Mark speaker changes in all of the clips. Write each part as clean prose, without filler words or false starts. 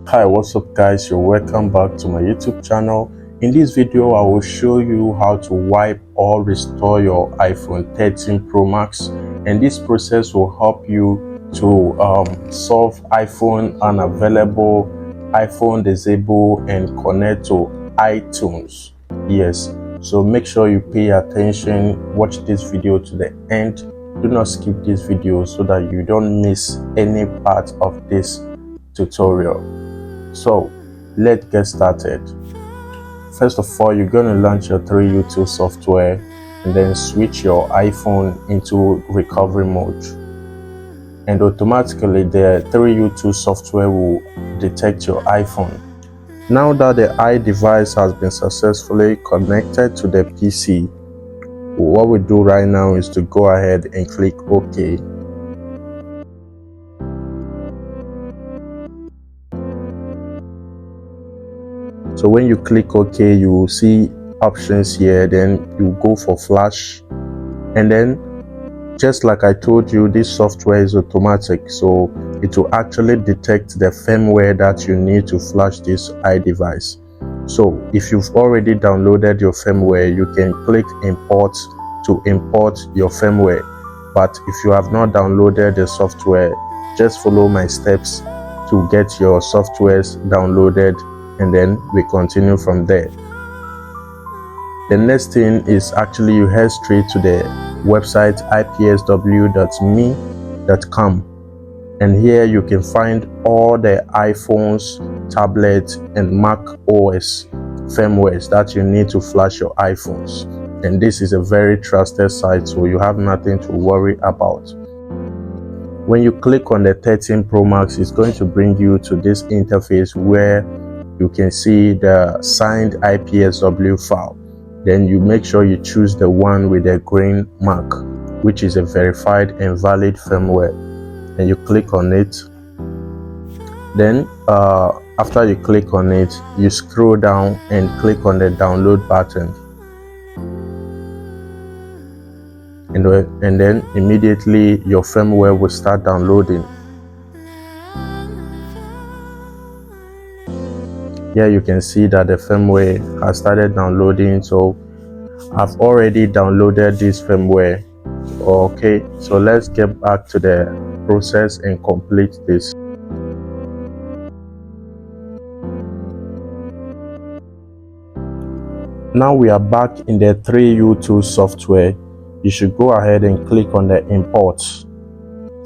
Speaker 1: Hi, what's up guys? You're welcome back to my YouTube channel. In this video I will show you how to wipe or restore your iPhone 13 Pro Max, and this process will help you to solve iPhone unavailable, iPhone disable, and connect to iTunes. Yes, so make sure you pay attention, watch this video to the end. Do not skip this video so that you don't miss any part of this tutorial. So let's get started. First of all, you're going to launch your ʟɪᴇ software and then switch your iPhone into recovery mode, and automatically the ʟɪᴇ software will detect your iPhone. Now that the iDevice has been successfully connected to the PC, what we do right now is to go ahead and click OK. So when you click OK, you will see options here. Then you go for flash, and then just like I told you, this software is automatic, so it will actually detect the firmware that you need to flash this iDevice. So if you've already downloaded your firmware, you can click import to import your firmware. But if you have not downloaded the software, just follow my steps to get your softwares downloaded, and then we continue from there. The next thing is actually you head straight to the website ipsw.me.com, and here you can find all the iPhones, tablets, and Mac OS firmwares that you need to flash your iPhones. And this is a very trusted site, so you have nothing to worry about. When you click on the 13 Pro Max, it's going to bring you to this interface where you can see the signed IPSW file. Then you make sure you choose the one with the green mark, which is a verified and valid firmware, and you click on it. Then after you click on it, you scroll down and click on the download button, and then immediately your firmware will start downloading. Here you can see that the firmware has started downloading, so I've already downloaded this firmware. Okay, so let's get back to the process and complete this. Now we are back in the ʟɪᴇ software. You should go ahead and click on the import.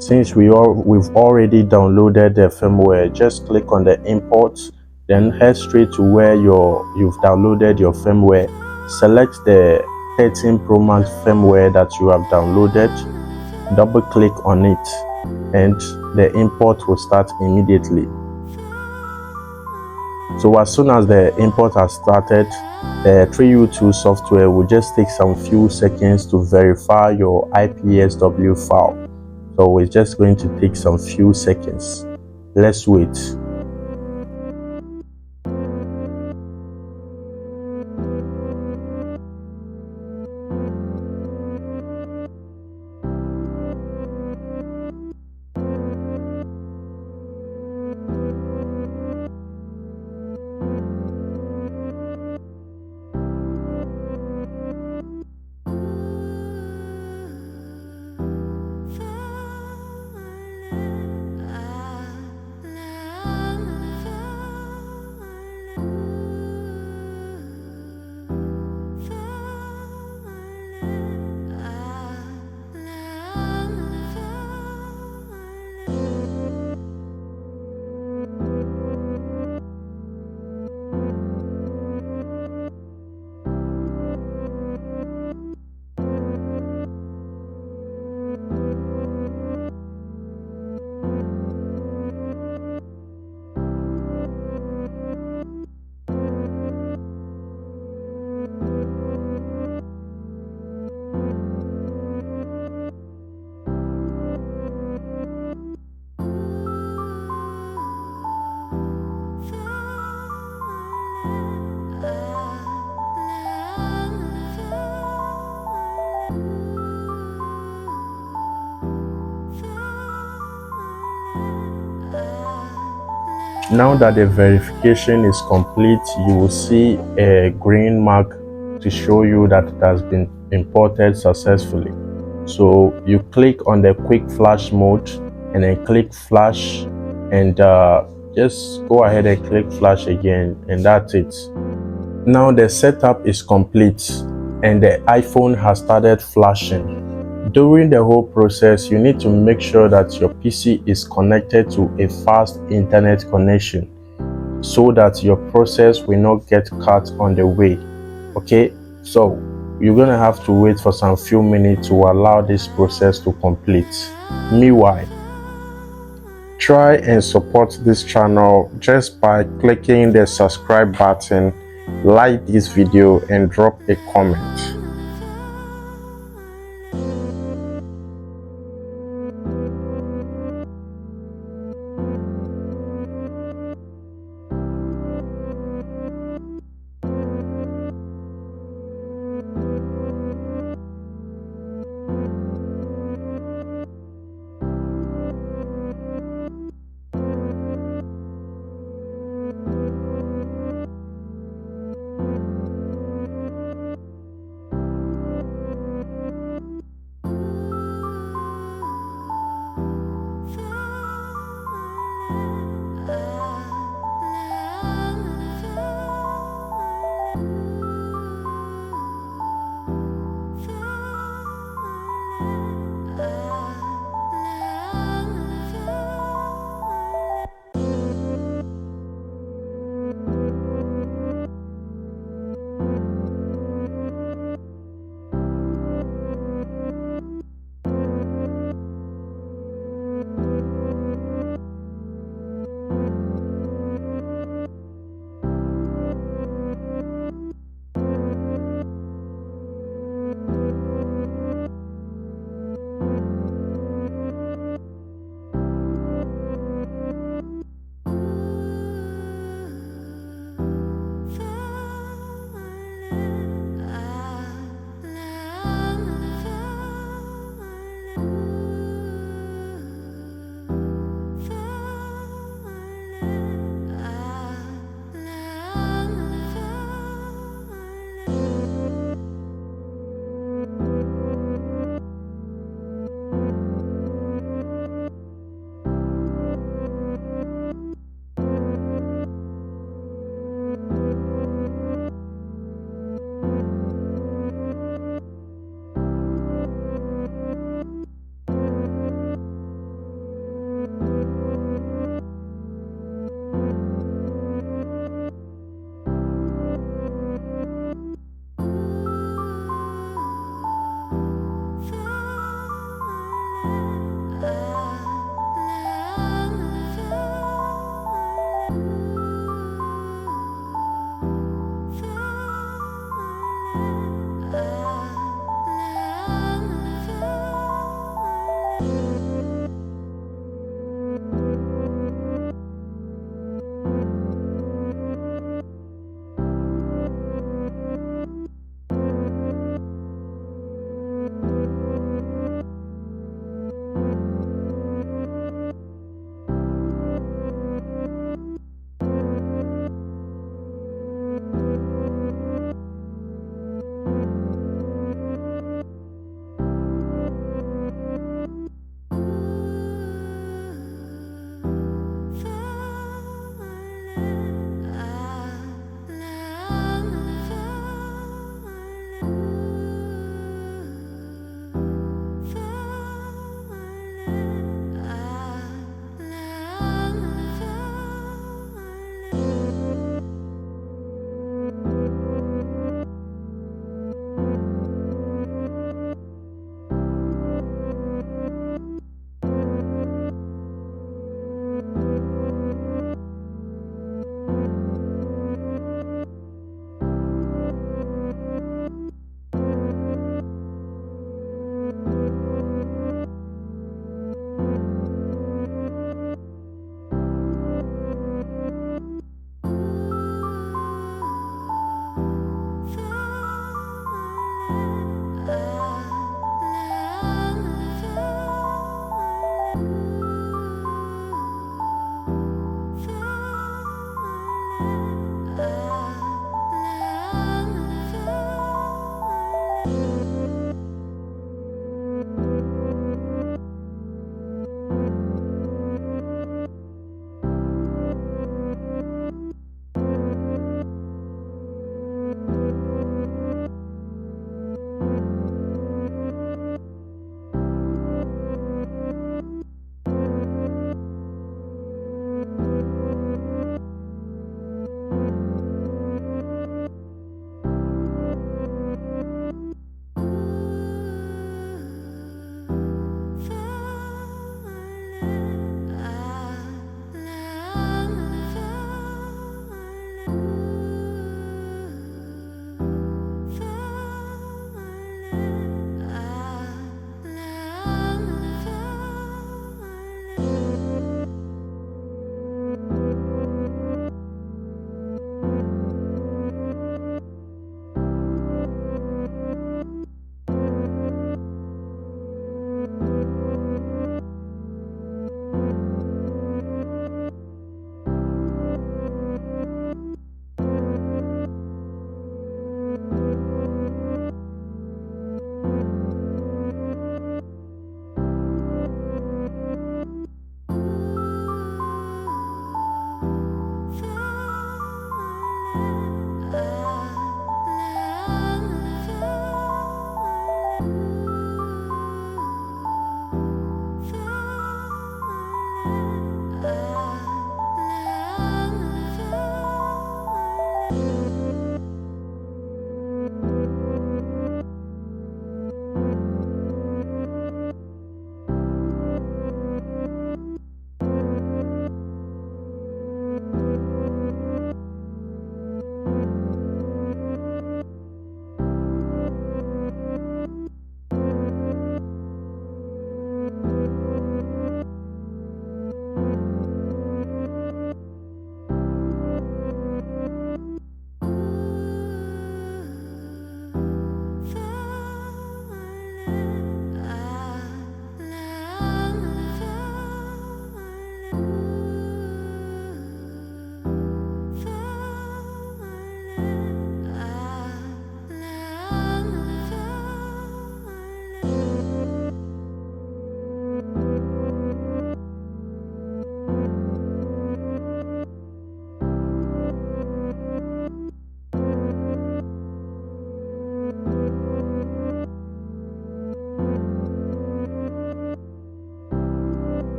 Speaker 1: Since we've already downloaded the firmware, just click on the import, then head straight to where you've downloaded your firmware. Select the 13 Pro Max firmware that you have downloaded, double click on it, and the import will start immediately. So as soon as the import has started, the ʟɪᴇ software will just take some few seconds to verify your IPSW file. So it's just going to take some few seconds. Let's wait. Now that the verification is complete, you will see a green mark to show you that it has been imported successfully. So you click on the quick flash mode and then click flash, and just go ahead and click flash again, and that's it. Now the setup is complete and the iPhone has started flashing. During the whole process, you need to make sure that your PC is connected to a fast internet connection so that your process will not get cut on the way. Okay, so you're gonna have to wait for some few minutes to allow this process to complete. Meanwhile, try and support this channel just by clicking the subscribe button, like this video, and drop a comment.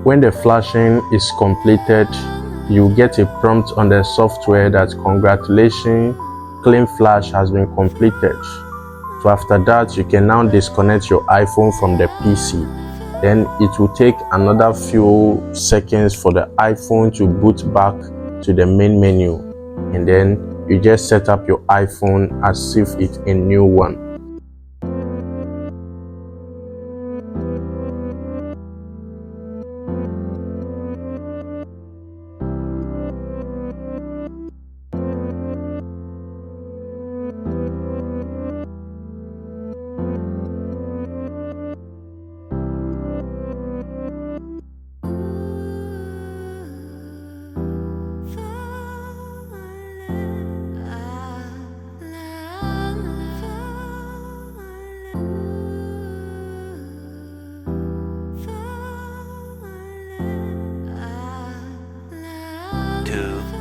Speaker 1: When the flashing is completed, you get a prompt on the software that congratulations, clean flash has been completed. So after that, you can now disconnect your iPhone from the PC. Then it will take another few seconds for the iPhone to boot back to the main menu, and then you just set up your iPhone as if it's a new one.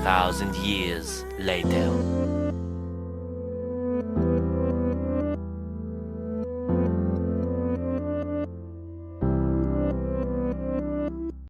Speaker 2: Thousand years later.